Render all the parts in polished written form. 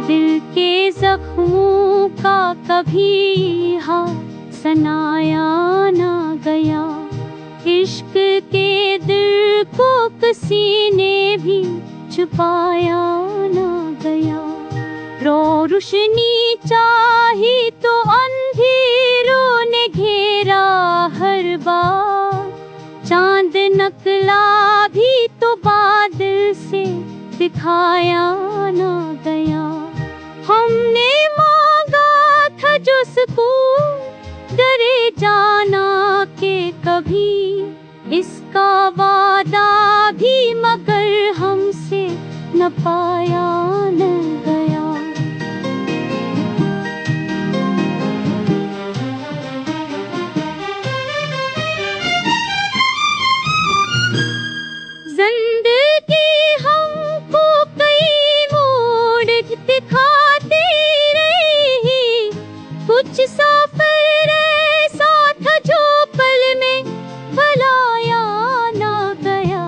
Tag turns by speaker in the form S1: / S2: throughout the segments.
S1: दिल के जख्मों का कभी हाथ सनाया ना गया, इश्क के दिल को किसी ने भी छुपाया ना गया। रोशनी चाही तो अंधेरों ने घेरा हर बार, चांद नकला भी तो बादल से दिखाया ना गया। हमने मांगा था जो सुकून डरे जाना के कभी, इसका वादा भी मगर हमसे न पाया न गया। जिंदगी हमको कई मोड़ दिखाती रही, कुछ सफर ऐसा था जो पल में भुलाया ना गया।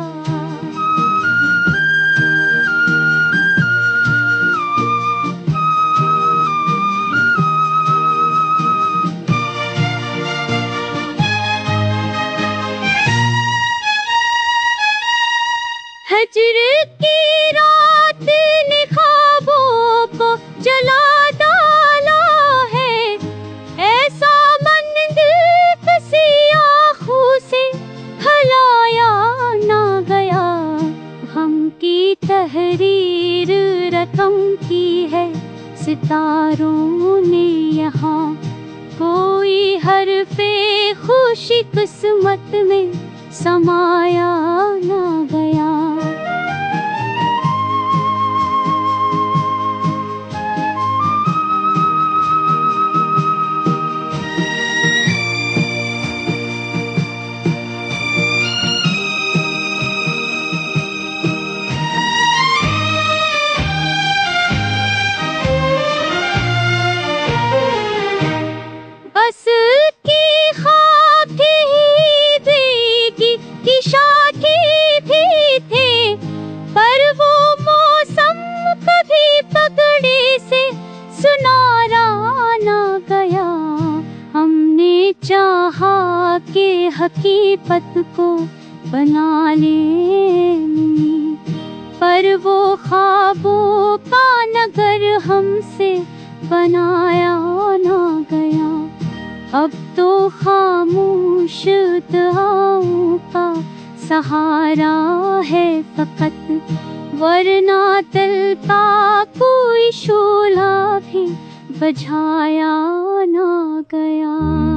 S1: हजर की रात ने ख्वाबों को जला डाला है, ऐसा मंदिर किसी आँखों से हलाया ना गया। हम की तहरीर रकम की है सितारों ने यहाँ, कोई हरफे खुशी किस्मत में समाया ना गया। बस की ख्वाब ही देगी कि शादी भी थे, पर वो मौसम कभी पगड़े से सुनारा ना गया। हमने चाहा कि हकीकत को बना लें, पर वो ख्वाबों का नगर हमसे बनाया ना गया। अब तो खामोश दुआओं का सहारा है फकत, वरना दिल का कोई शोला भी बुझाया ना गया।